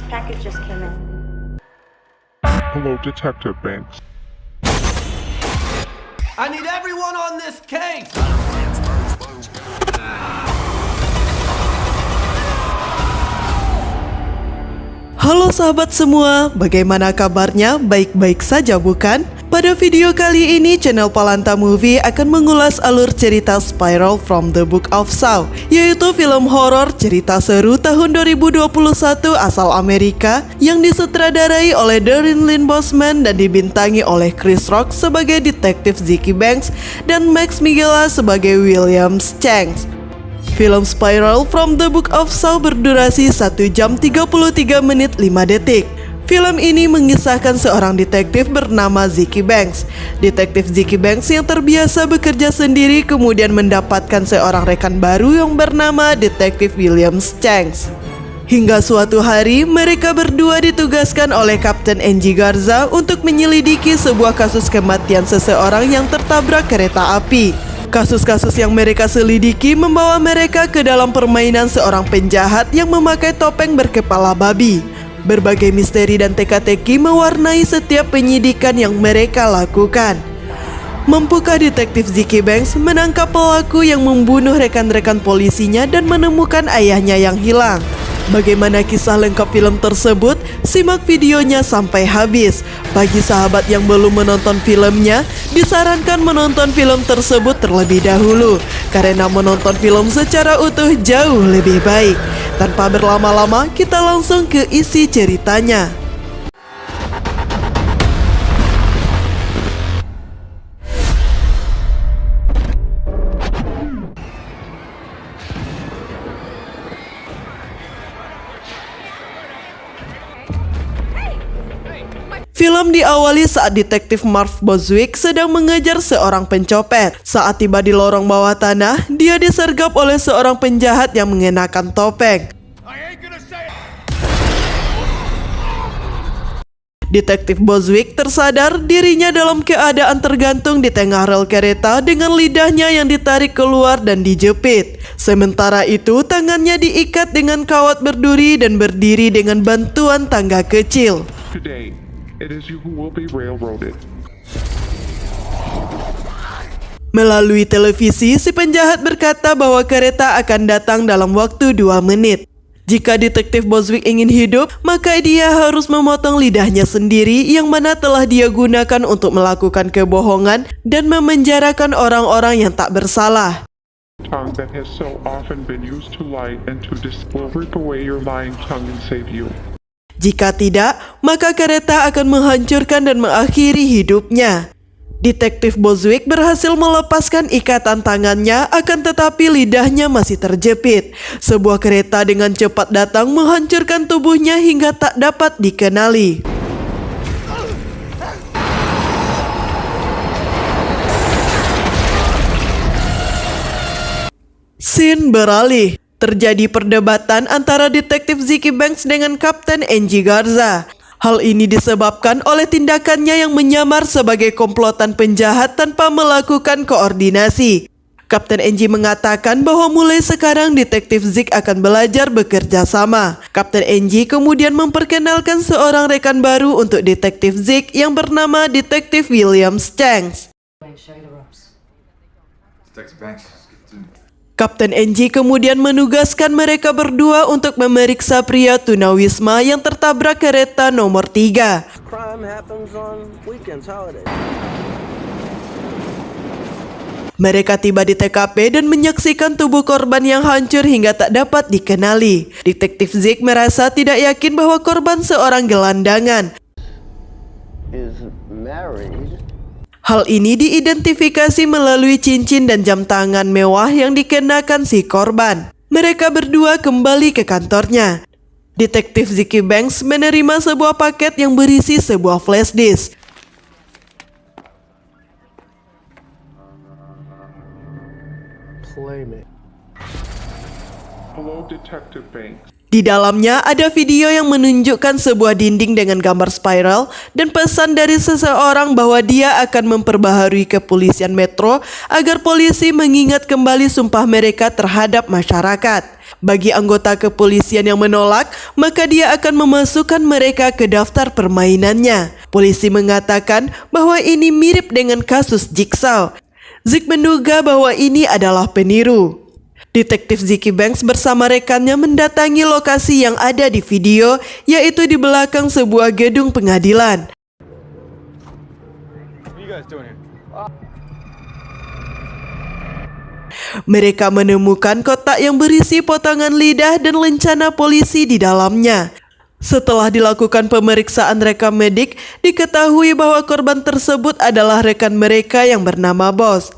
Package just came in. Hello, Detective Banks. I need everyone on this case! Halo sahabat semua, bagaimana kabarnya? Baik-baik saja bukan? Pada video kali ini, channel Palanta Movie akan mengulas alur cerita Spiral from the Book of Saw, yaitu film horor cerita seru tahun 2021 asal Amerika yang disutradarai oleh Darren Lynn Bousman dan dibintangi oleh Chris Rock sebagai detektif Ziggy Banks dan Max Minghella sebagai William Shanks. Film Spiral from the Book of Saw berdurasi 1 jam 33 menit 5 detik. Film ini mengisahkan seorang detektif bernama Ziggy Banks. Detektif Ziggy Banks yang terbiasa bekerja sendiri kemudian mendapatkan seorang rekan baru yang bernama detektif William Shanks. Hingga suatu hari, mereka berdua ditugaskan oleh Kapten Angie Garza untuk menyelidiki sebuah kasus kematian seseorang yang tertabrak kereta api. Kasus-kasus yang mereka selidiki membawa mereka ke dalam permainan seorang penjahat yang memakai topeng berkepala babi. Berbagai misteri dan teka-teki mewarnai setiap penyidikan yang mereka lakukan. Mampukah detektif Ziggy Banks menangkap pelaku yang membunuh rekan-rekan polisinya dan menemukan ayahnya yang hilang? Bagaimana kisah lengkap film tersebut? Simak videonya sampai habis. Bagi sahabat yang belum menonton filmnya, disarankan menonton film tersebut terlebih dahulu, karena menonton film secara utuh jauh lebih baik. Tanpa berlama-lama, kita langsung ke isi ceritanya. Film diawali saat detektif Marv Boswick sedang mengejar seorang pencopet. Saat tiba di lorong bawah tanah, dia disergap oleh seorang penjahat yang mengenakan topeng. Detektif Boswick tersadar dirinya dalam keadaan tergantung di tengah rel kereta dengan lidahnya yang ditarik keluar dan dijepit. Sementara itu, tangannya diikat dengan kawat berduri dan berdiri dengan bantuan tangga kecil. Today, it is you who will be railroaded. Melalui televisi, si penjahat berkata bahwa kereta akan datang dalam waktu 2 menit. Jika detektif Boswick ingin hidup, maka dia harus memotong lidahnya sendiri yang mana telah dia gunakan untuk melakukan kebohongan dan memenjarakan orang-orang yang tak bersalah. Tongue that has so often been used to lie and to will rip away your lying tongue and save you. Jika tidak, maka kereta akan menghancurkan dan mengakhiri hidupnya. Detektif Boswick berhasil melepaskan ikatan tangannya, akan tetapi lidahnya masih terjepit. Sebuah kereta dengan cepat datang menghancurkan tubuhnya hingga tak dapat dikenali. Scene beralih. Terjadi perdebatan antara detektif Ziggy Banks dengan Kapten Angie Garza. Hal ini disebabkan oleh tindakannya yang menyamar sebagai komplotan penjahat tanpa melakukan koordinasi. Kapten Angie mengatakan bahwa mulai sekarang detektif Zig akan belajar bekerja sama. Kapten Angie kemudian memperkenalkan seorang rekan baru untuk detektif Zig yang bernama detektif William Shanks. Detective Banks. Kapten Angie kemudian menugaskan mereka berdua untuk memeriksa pria tunawisma yang tertabrak kereta nomor 3. Mereka tiba di TKP dan menyaksikan tubuh korban yang hancur hingga tak dapat dikenali. Detektif Zig merasa tidak yakin bahwa korban seorang gelandangan. Hal ini diidentifikasi melalui cincin dan jam tangan mewah yang dikenakan si korban. Mereka berdua kembali ke kantornya. Detektif Ziggy Banks menerima sebuah paket yang berisi sebuah flash disk. Hello, Detective Banks. Di dalamnya ada video yang menunjukkan sebuah dinding dengan gambar spiral dan pesan dari seseorang bahwa dia akan memperbaharui kepolisian Metro agar polisi mengingat kembali sumpah mereka terhadap masyarakat. Bagi anggota kepolisian yang menolak, maka dia akan memasukkan mereka ke daftar permainannya. Polisi mengatakan bahwa ini mirip dengan kasus Jigsaw. Zeke menduga bahwa ini adalah peniru. Detektif Zicky Banks bersama rekannya mendatangi lokasi yang ada di video, yaitu di belakang sebuah gedung pengadilan. Mereka menemukan kotak yang berisi potongan lidah dan lencana polisi di dalamnya. Setelah dilakukan pemeriksaan rekam medik, diketahui bahwa korban tersebut adalah rekan mereka yang bernama Boss.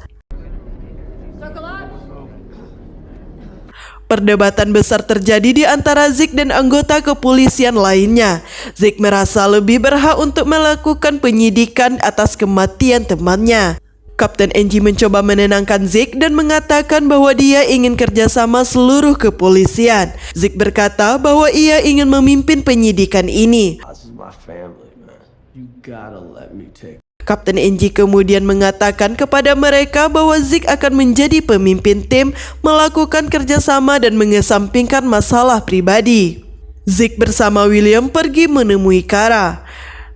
Perdebatan besar terjadi di antara Zeke dan anggota kepolisian lainnya. Zeke merasa lebih berhak untuk melakukan penyidikan atas kematian temannya. Kapten Angie mencoba menenangkan Zeke dan mengatakan bahwa dia ingin kerjasama seluruh kepolisian. Zeke berkata bahwa ia ingin memimpin penyidikan ini. This is my family, man. You gotta let me take. Kapten Angie kemudian mengatakan kepada mereka bahwa Zeke akan menjadi pemimpin tim, melakukan kerjasama dan mengesampingkan masalah pribadi. Zeke bersama William pergi menemui Kara.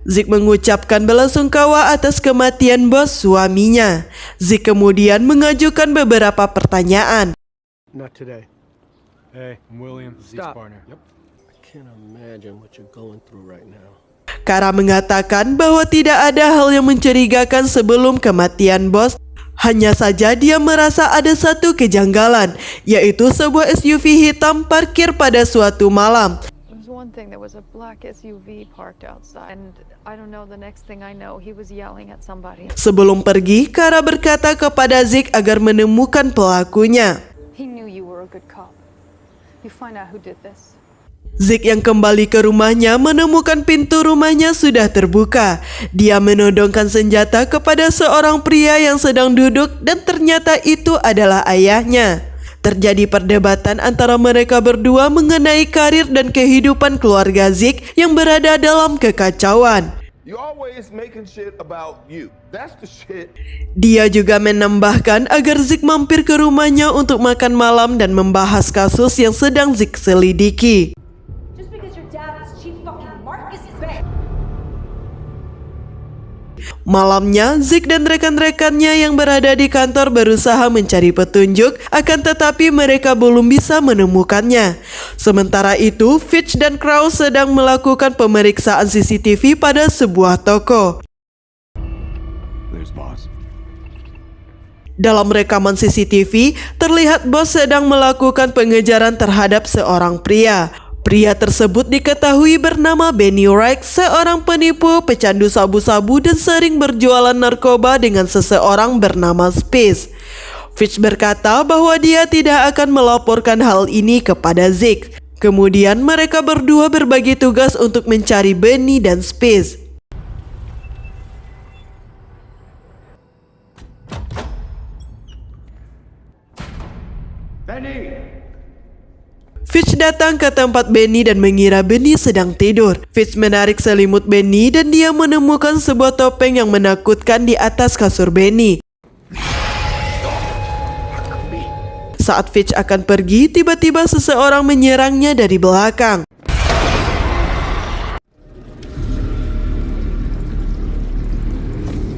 Zeke mengucapkan belasungkawa atas kematian bos suaminya. Zeke kemudian mengajukan beberapa pertanyaan. Not today. Hey, I'm William, Zeke's partner. Yep. I can't imagine what you're going through right now. Kara mengatakan bahwa tidak ada hal yang mencurigakan sebelum kematian bos. Hanya saja dia merasa ada satu kejanggalan, yaitu sebuah SUV hitam parkir pada suatu malam. There was one thing, there was a black SUV parked outside, and I don't know, the next thing I know, he was yelling at somebody. Sebelum pergi, Kara berkata kepada Zeke agar menemukan pelakunya. He knew you were a good cop. You find out who did this. Zeke yang kembali ke rumahnya menemukan pintu rumahnya sudah terbuka. Dia menodongkan senjata kepada seorang pria yang sedang duduk dan ternyata itu adalah ayahnya. Terjadi perdebatan antara mereka berdua mengenai karir dan kehidupan keluarga Zeke yang berada dalam kekacauan. You always making shit about you. That's the shit. Dia juga menambahkan agar Zeke mampir ke rumahnya untuk makan malam dan membahas kasus yang sedang Zeke selidiki. Just because your dad is Chief fucking Marcus Bay. Malamnya, Zeke dan rekan-rekannya yang berada di kantor berusaha mencari petunjuk, akan tetapi mereka belum bisa menemukannya. Sementara itu, Fitch dan Krause sedang melakukan pemeriksaan CCTV pada sebuah toko. There's Boss. Dalam rekaman CCTV, terlihat Boss sedang melakukan pengejaran terhadap seorang pria. Pria tersebut diketahui bernama Benny Wright, seorang penipu, pecandu sabu-sabu dan sering berjualan narkoba dengan seseorang bernama Space. Fitch berkata bahwa dia tidak akan melaporkan hal ini kepada Zeke. Kemudian mereka berdua berbagi tugas untuk mencari Benny dan Space. Benny! Fitch datang ke tempat Benny dan mengira Benny sedang tidur. Fitch menarik selimut Benny dan dia menemukan sebuah topeng yang menakutkan di atas kasur Benny. Saat Fitch akan pergi, tiba-tiba seseorang menyerangnya dari belakang.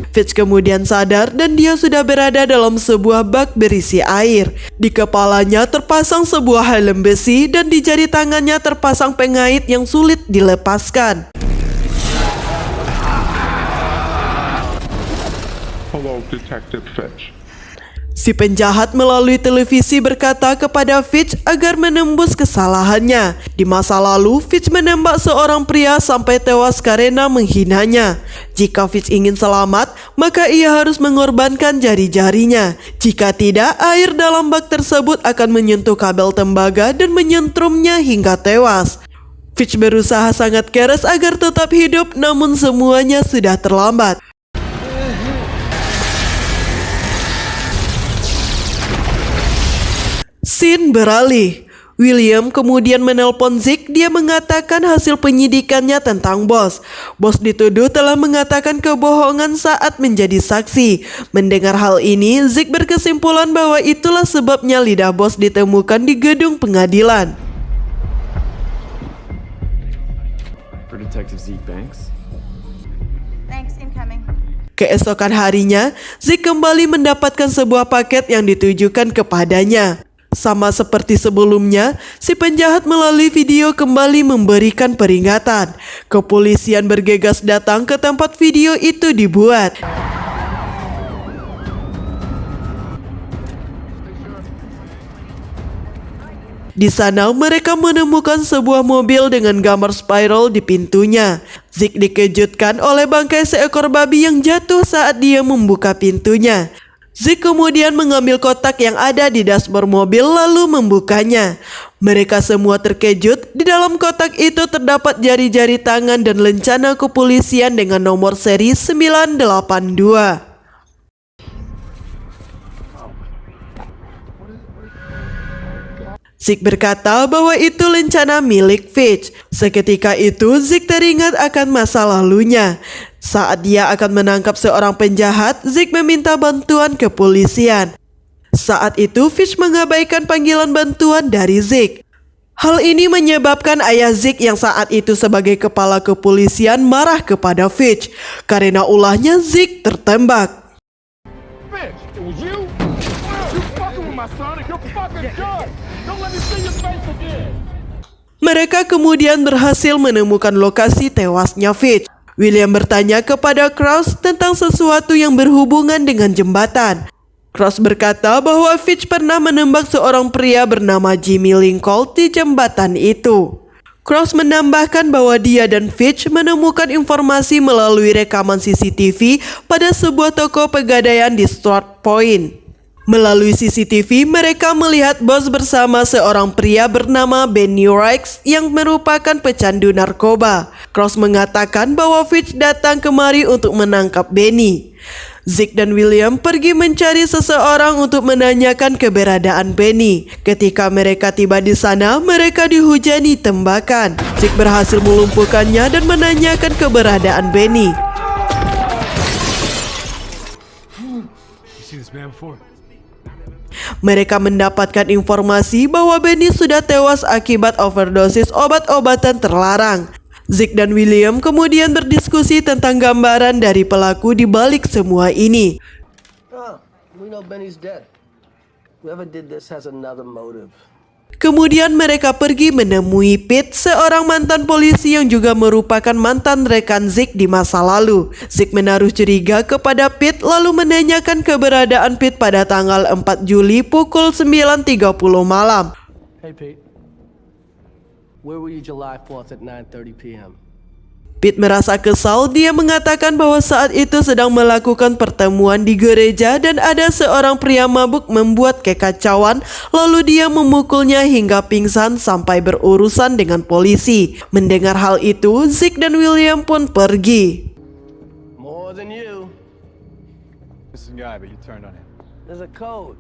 Fitch kemudian sadar dan dia sudah berada dalam sebuah bak berisi air. Di kepalanya terpasang sebuah helm besi dan di jari tangannya terpasang pengait yang sulit dilepaskan. Hello, Detective Fitch. Si penjahat melalui televisi berkata kepada Fitch agar menembus kesalahannya. Di masa lalu, Fitch menembak seorang pria sampai tewas karena menghinanya. Jika Fitch ingin selamat, maka ia harus mengorbankan jari-jarinya. Jika tidak, air dalam bak tersebut akan menyentuh kabel tembaga dan menyentrumnya hingga tewas. Fitch berusaha sangat keras agar tetap hidup, namun semuanya sudah terlambat. Scene beralih. William kemudian menelpon Zeke. Dia mengatakan hasil penyidikannya tentang Bos. Bos dituduh telah mengatakan kebohongan saat menjadi saksi. Mendengar hal ini, Zeke berkesimpulan bahwa itulah sebabnya lidah Bos ditemukan di gedung pengadilan. For Detective Zeke Banks. Thanks, incoming. Keesokan harinya, Zeke kembali mendapatkan sebuah paket yang ditujukan kepadanya. Sama seperti sebelumnya, si penjahat melalui video kembali memberikan peringatan. Kepolisian bergegas datang ke tempat video itu dibuat. Di sana mereka menemukan sebuah mobil dengan gambar spiral di pintunya. Zeke dikejutkan oleh bangkai seekor babi yang jatuh saat dia membuka pintunya. Zeke kemudian mengambil kotak yang ada di dashboard mobil lalu membukanya. Mereka semua terkejut. Di dalam kotak itu terdapat jari-jari tangan dan lencana kepolisian dengan nomor seri 982. Zeke berkata bahwa itu lencana milik Fitch. Seketika itu Zeke teringat akan masa lalunya. Saat dia akan menangkap seorang penjahat, Zeke meminta bantuan kepolisian. Saat itu Fitch mengabaikan panggilan bantuan dari Zeke. Hal ini menyebabkan ayah Zeke yang saat itu sebagai kepala kepolisian marah kepada Fitch. Karena ulahnya Zeke tertembak. Bitch, it was you? You fucking with my son and you're fucking done. Don't let me see your face again. Mereka kemudian berhasil menemukan lokasi tewasnya Fitch. William bertanya kepada Krause tentang sesuatu yang berhubungan dengan jembatan. Krause berkata bahwa Fitch pernah menembak seorang pria bernama Jimmy Lincoln di jembatan itu. Krause menambahkan bahwa dia dan Fitch menemukan informasi melalui rekaman CCTV pada sebuah toko pegadaian di Sturt Point. Melalui CCTV, mereka melihat Bos bersama seorang pria bernama Benny Rikes yang merupakan pecandu narkoba. Krause mengatakan bahwa Fitch datang kemari untuk menangkap Benny. Zeke dan William pergi mencari seseorang untuk menanyakan keberadaan Benny. Ketika mereka tiba di sana, mereka dihujani tembakan. Zeke berhasil melumpuhkannya dan menanyakan keberadaan Benny. You seen this man before? Mereka mendapatkan informasi bahwa Benny sudah tewas akibat overdosis obat-obatan terlarang. Zeke dan William kemudian berdiskusi tentang gambaran dari pelaku di balik semua ini. We know Benny's dead. Whoever did this has another motive. Kemudian mereka pergi menemui Pete, seorang mantan polisi yang juga merupakan mantan rekan Zeke di masa lalu. Zeke menaruh curiga kepada Pete lalu menanyakan keberadaan Pete pada tanggal 4 Juli pukul 9.30 malam. Hey Pete, where were you July 4th at 9:30 p.m.? Pete merasa kesal. Dia mengatakan bahwa saat itu sedang melakukan pertemuan di gereja dan ada seorang pria mabuk membuat kekacauan, lalu dia memukulnya hingga pingsan sampai berurusan dengan polisi. Mendengar hal itu, Zeke dan William pun pergi. More than you. This is the guy, but you turned on him. There's a code.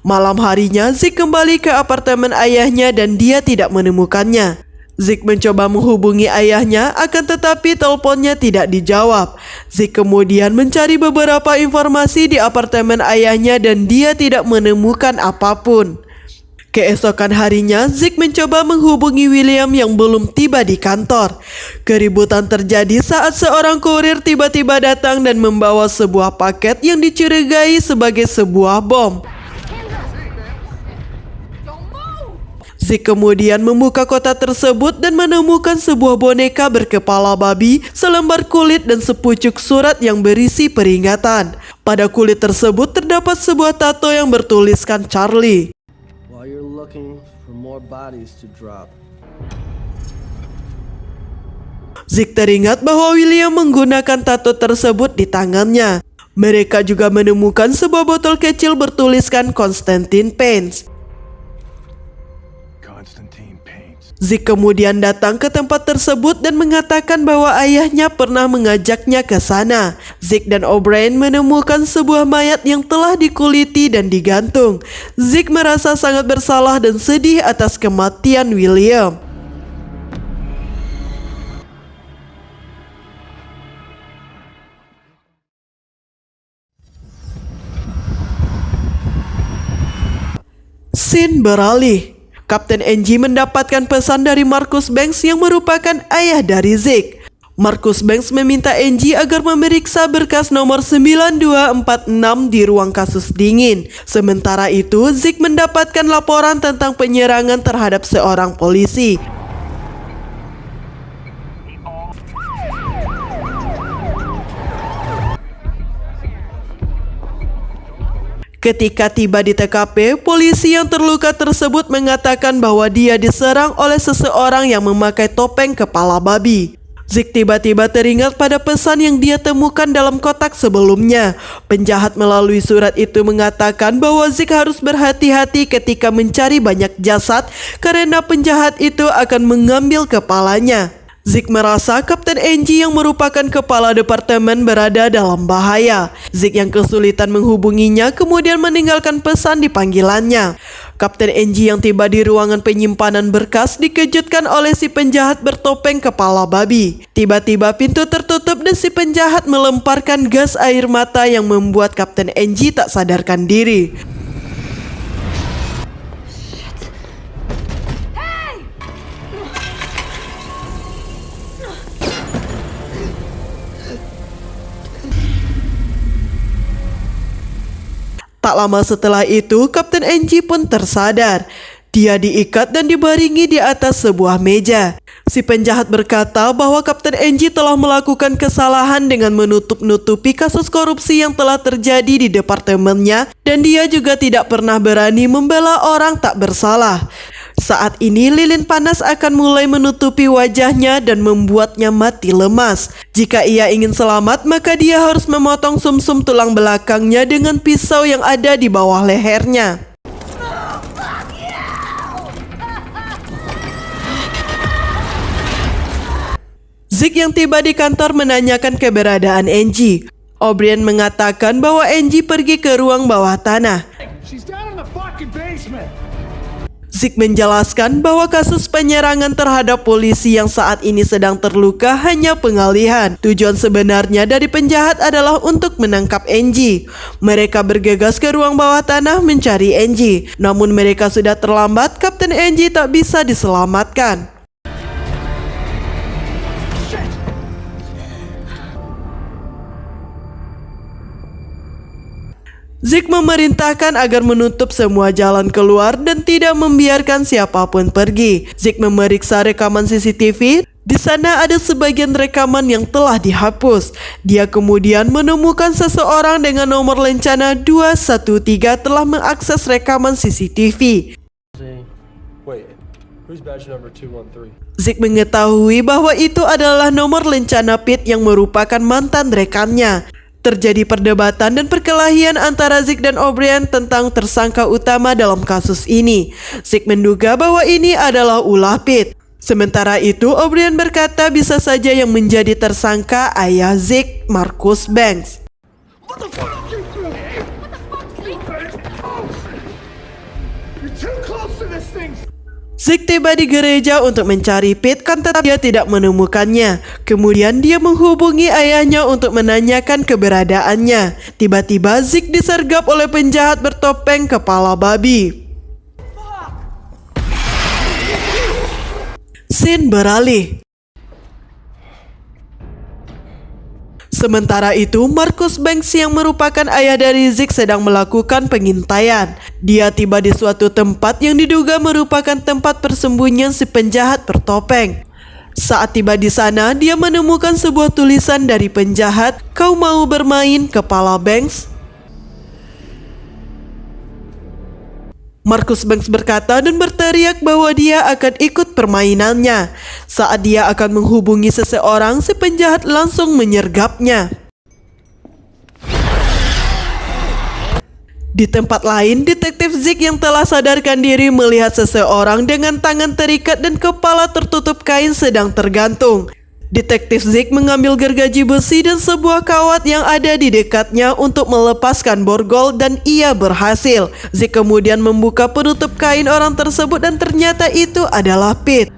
Malam harinya, Zeke kembali ke apartemen ayahnya dan dia tidak menemukannya. Zeke mencoba menghubungi ayahnya, akan tetapi teleponnya tidak dijawab. Zeke kemudian mencari beberapa informasi di apartemen ayahnya dan dia tidak menemukan apapun. Keesokan harinya, Zeke mencoba menghubungi William yang belum tiba di kantor. Keributan terjadi saat seorang kurir tiba-tiba datang dan membawa sebuah paket yang dicurigai sebagai sebuah bom. Zeke kemudian membuka kotak tersebut dan menemukan sebuah boneka berkepala babi, selembar kulit dan sepucuk surat yang berisi peringatan. Pada kulit tersebut terdapat sebuah tato yang bertuliskan Charlie. While you're looking for more bodies to drop. Zeke teringat bahwa William menggunakan tato tersebut di tangannya. Mereka juga menemukan sebuah botol kecil bertuliskan Constantine Paints. Zik kemudian datang ke tempat tersebut dan mengatakan bahwa ayahnya pernah mengajaknya ke sana. Zik dan O'Brien menemukan sebuah mayat yang telah dikuliti dan digantung. Zik merasa sangat bersalah dan sedih atas kematian William. Scene beralih. Kapten Angie mendapatkan pesan dari Marcus Banks yang merupakan ayah dari Zik. Marcus Banks meminta Angie agar memeriksa berkas nomor 9246 di ruang kasus dingin. Sementara itu, Zik mendapatkan laporan tentang penyerangan terhadap seorang polisi. Ketika tiba di TKP, polisi yang terluka tersebut mengatakan bahwa dia diserang oleh seseorang yang memakai topeng kepala babi. Zik tiba-tiba teringat pada pesan yang dia temukan dalam kotak sebelumnya. Penjahat melalui surat itu mengatakan bahwa Zik harus berhati-hati ketika mencari banyak jasad karena penjahat itu akan mengambil kepalanya. Zik merasa Kapten Angie yang merupakan kepala departemen berada dalam bahaya. Zik yang kesulitan menghubunginya kemudian meninggalkan pesan di panggilannya. Kapten Angie yang tiba di ruangan penyimpanan berkas dikejutkan oleh si penjahat bertopeng kepala babi. Tiba-tiba pintu tertutup dan si penjahat melemparkan gas air mata yang membuat Kapten Angie tak sadarkan diri. Tak lama setelah itu, Kapten Angie pun tersadar. Dia diikat dan dibaringi di atas sebuah meja. Si penjahat berkata bahwa Kapten Angie telah melakukan kesalahan dengan menutup-nutupi kasus korupsi yang telah terjadi di departemennya dan dia juga tidak pernah berani membela orang tak bersalah. Saat ini lilin panas akan mulai menutupi wajahnya dan membuatnya mati lemas. Jika ia ingin selamat, maka dia harus memotong sumsum tulang belakangnya dengan pisau yang ada di bawah lehernya. Zik yang tiba di kantor menanyakan keberadaan Angie. O'Brien mengatakan bahwa Angie pergi ke ruang bawah tanah. She's down in the fucking basement. Zik menjelaskan bahwa kasus penyerangan terhadap polisi yang saat ini sedang terluka hanya pengalihan. Tujuan sebenarnya dari penjahat adalah untuk menangkap Angie. Mereka bergegas ke ruang bawah tanah mencari Angie. Namun mereka sudah terlambat, Kapten Angie tak bisa diselamatkan. Zik memerintahkan agar menutup semua jalan keluar dan tidak membiarkan siapapun pergi. Zik memeriksa rekaman CCTV. Di sana ada sebagian rekaman yang telah dihapus. Dia kemudian menemukan seseorang dengan nomor lencana 213 telah mengakses rekaman CCTV. Zik mengetahui bahwa itu adalah nomor lencana Pete yang merupakan mantan rekannya. Terjadi perdebatan dan perkelahian antara Zik dan O'Brien tentang tersangka utama dalam kasus ini. Zik menduga bahwa ini adalah ulah Pete. Sementara itu, O'Brien berkata bisa saja yang menjadi tersangka ayah Zik, Marcus Banks. Zik tiba di gereja untuk mencari Pete, kan tetapi dia tidak menemukannya. Kemudian dia menghubungi ayahnya untuk menanyakan keberadaannya. Tiba-tiba Zik disergap oleh penjahat bertopeng kepala babi. Scene beralih. Sementara itu, Marcus Banks yang merupakan ayah dari Zik sedang melakukan pengintaian. Dia tiba di suatu tempat yang diduga merupakan tempat persembunyian si penjahat bertopeng. Saat tiba di sana, dia menemukan sebuah tulisan dari penjahat, "Kau mau bermain, Kepala Banks?" Marcus Banks berkata dan berteriak bahwa dia akan ikut permainannya. Saat dia akan menghubungi seseorang, si penjahat langsung menyergapnya. Di tempat lain, detektif Zeke yang telah sadarkan diri melihat seseorang dengan tangan terikat dan kepala tertutup kain sedang tergantung. Detektif Zeke mengambil gergaji besi dan sebuah kawat yang ada di dekatnya untuk melepaskan borgol dan ia berhasil. Zeke kemudian membuka penutup kain orang tersebut dan ternyata itu adalah Pete.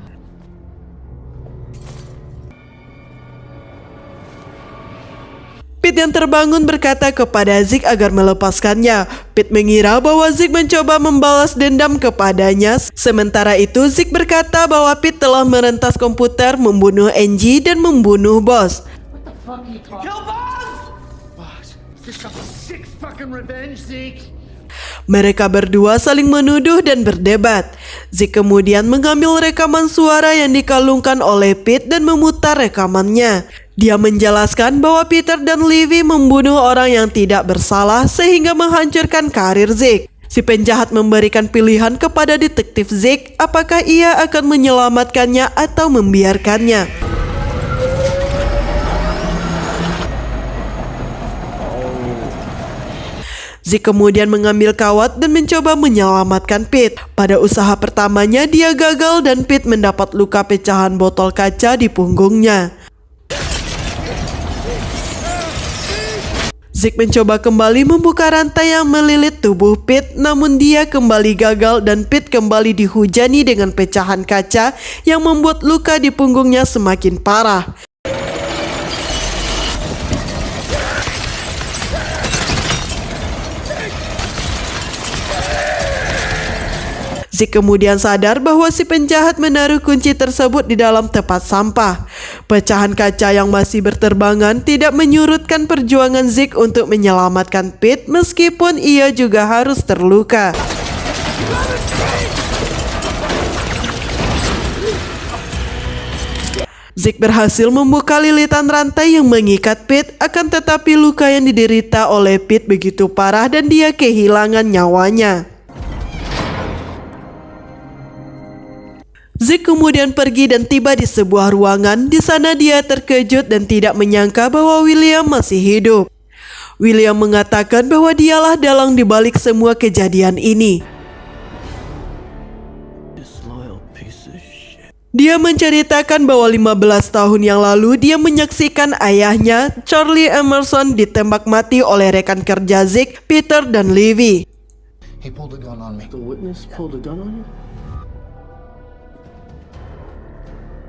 Pete yang terbangun berkata kepada Zeke agar melepaskannya. Pete mengira bahwa Zeke mencoba membalas dendam kepadanya. Sementara itu Zeke berkata bahwa Pete telah merentas komputer, membunuh Angie dan membunuh Boss. Mereka berdua saling menuduh dan berdebat. Zeke kemudian mengambil rekaman suara yang dikalungkan oleh Pete dan memutar rekamannya. Dia menjelaskan bahwa Peter dan Livy membunuh orang yang tidak bersalah sehingga menghancurkan karir Zeke. Si penjahat memberikan pilihan kepada detektif Zeke apakah ia akan menyelamatkannya atau membiarkannya. Zeke kemudian mengambil kawat dan mencoba menyelamatkan Pete. Pada usaha pertamanya dia gagal dan Pete mendapat luka pecahan botol kaca di punggungnya. Zeke mencoba kembali membuka rantai yang melilit tubuh Pete, namun dia kembali gagal dan Pete kembali dihujani dengan pecahan kaca yang membuat luka di punggungnya semakin parah. Zeke kemudian sadar bahwa si penjahat menaruh kunci tersebut di dalam tempat sampah. Pecahan kaca yang masih berterbangan tidak menyurutkan perjuangan Zeke untuk menyelamatkan Pete meskipun ia juga harus terluka. Zeke berhasil membuka lilitan rantai yang mengikat Pete, akan tetapi luka yang diderita oleh Pete begitu parah dan dia kehilangan nyawanya. Zeke kemudian pergi dan tiba di sebuah ruangan. Di sana dia terkejut dan tidak menyangka bahwa William masih hidup. William mengatakan bahwa dialah dalang di balik semua kejadian ini. Dia menceritakan bahwa 15 tahun yang lalu dia menyaksikan ayahnya, Charlie Emerson, ditembak mati oleh rekan kerja Zeke, Peter dan Livy. He pulled a gun on me. The witness pulled a gun on you?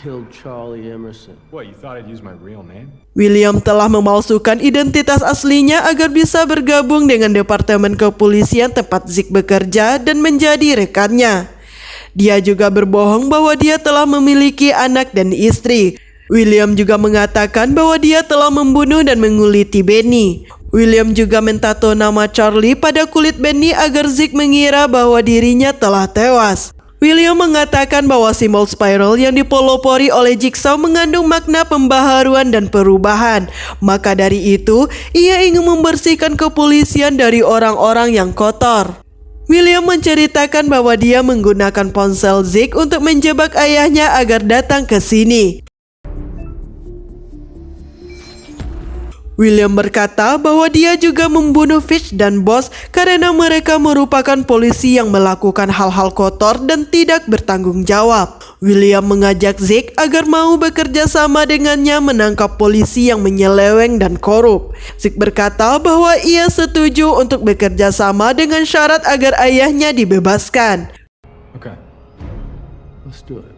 Killed Charlie Emerson. What, you thought I'd use my real name? William telah memalsukan identitas aslinya agar bisa bergabung dengan departemen kepolisian tempat Zeke bekerja dan menjadi rekannya. Dia juga berbohong bahwa dia telah memiliki anak dan istri. William juga mengatakan bahwa dia telah membunuh dan menguliti Benny. William juga mentato nama Charlie pada kulit Benny agar Zeke mengira bahwa dirinya telah tewas. William mengatakan bahwa simbol spiral yang dipelopori oleh Jigsaw mengandung makna pembaharuan dan perubahan. Maka dari itu, ia ingin membersihkan kepolisian dari orang-orang yang kotor. William menceritakan bahwa dia menggunakan ponsel Zeke untuk menjebak ayahnya agar datang ke sini. William berkata bahwa dia juga membunuh Fish dan Boss karena mereka merupakan polisi yang melakukan hal-hal kotor dan tidak bertanggung jawab. William mengajak Zeke agar mau bekerja sama dengannya menangkap polisi yang menyeleweng dan korup. Zeke berkata bahwa ia setuju untuk bekerja sama dengan syarat agar ayahnya dibebaskan. Okay. Let's do it.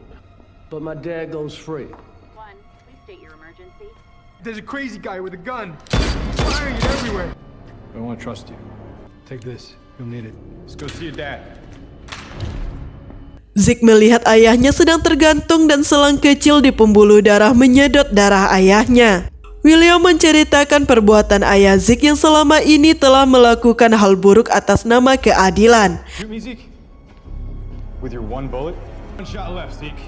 But my dad goes free. One, please state your emergency. There's a crazy guy with a gun. Firing it everywhere. I don't want to trust you. Take this. You'll need it. Let's go see your dad. Zeke melihat ayahnya sedang tergantung dan selang kecil di pembuluh darah menyedot darah ayahnya. William menceritakan perbuatan ayah Zeke yang selama ini telah melakukan hal buruk atas nama keadilan. Shoot me, Zeke. With your one bullet. One shot left, Zeke.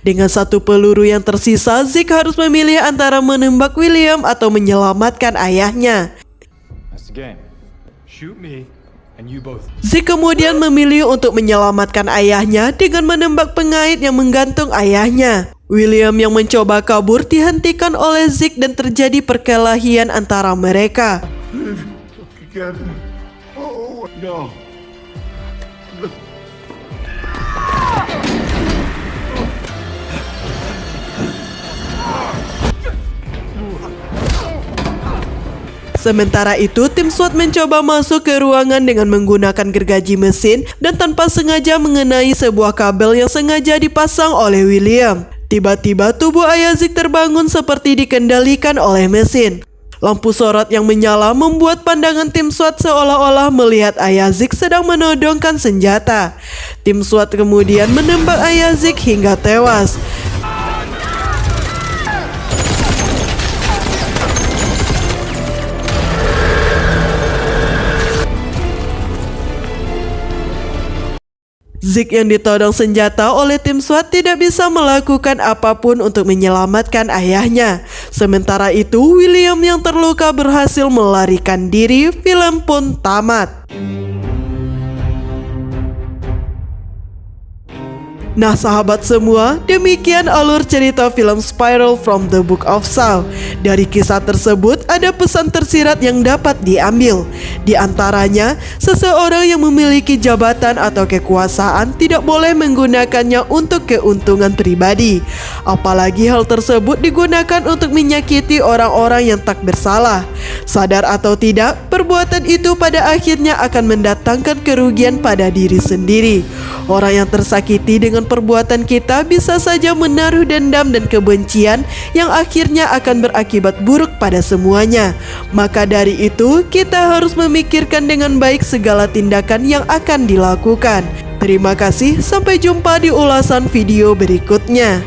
Dengan satu peluru yang tersisa, Zeke harus memilih antara menembak William atau menyelamatkan ayahnya. That's the game. Shoot me, and you both. Zeke kemudian memilih untuk menyelamatkan ayahnya dengan menembak pengait yang menggantung ayahnya. William yang mencoba kabur dihentikan oleh Zeke dan terjadi perkelahian antara mereka. together. Oh, no. Sementara itu, tim SWAT mencoba masuk ke ruangan dengan menggunakan gergaji mesin dan tanpa sengaja mengenai sebuah kabel yang sengaja dipasang oleh William. Tiba-tiba tubuh Isaac terbangun seperti dikendalikan oleh mesin. Lampu sorot yang menyala membuat pandangan tim SWAT seolah-olah melihat Isaac sedang menodongkan senjata. Tim SWAT kemudian menembak Isaac hingga tewas. Zeke yang ditodong senjata oleh tim SWAT tidak bisa melakukan apapun untuk menyelamatkan ayahnya. Sementara itu, William yang terluka berhasil melarikan diri. Film pun tamat. Nah sahabat semua, demikian alur cerita film Spiral from the Book of Saw. Dari kisah tersebut ada pesan tersirat yang dapat diambil. Di antaranya, seseorang yang memiliki jabatan atau kekuasaan tidak boleh menggunakannya untuk keuntungan pribadi. Apalagi hal tersebut digunakan untuk menyakiti orang-orang yang tak bersalah. Sadar atau tidak, perbuatan itu pada akhirnya akan mendatangkan kerugian pada diri sendiri. Orang yang tersakiti dengan perbuatan kita bisa saja menaruh dendam dan kebencian yang akhirnya akan berakibat buruk pada semuanya. Maka dari itu, kita harus memikirkan dengan baik segala tindakan yang akan dilakukan. Terima kasih, sampai jumpa di ulasan video berikutnya.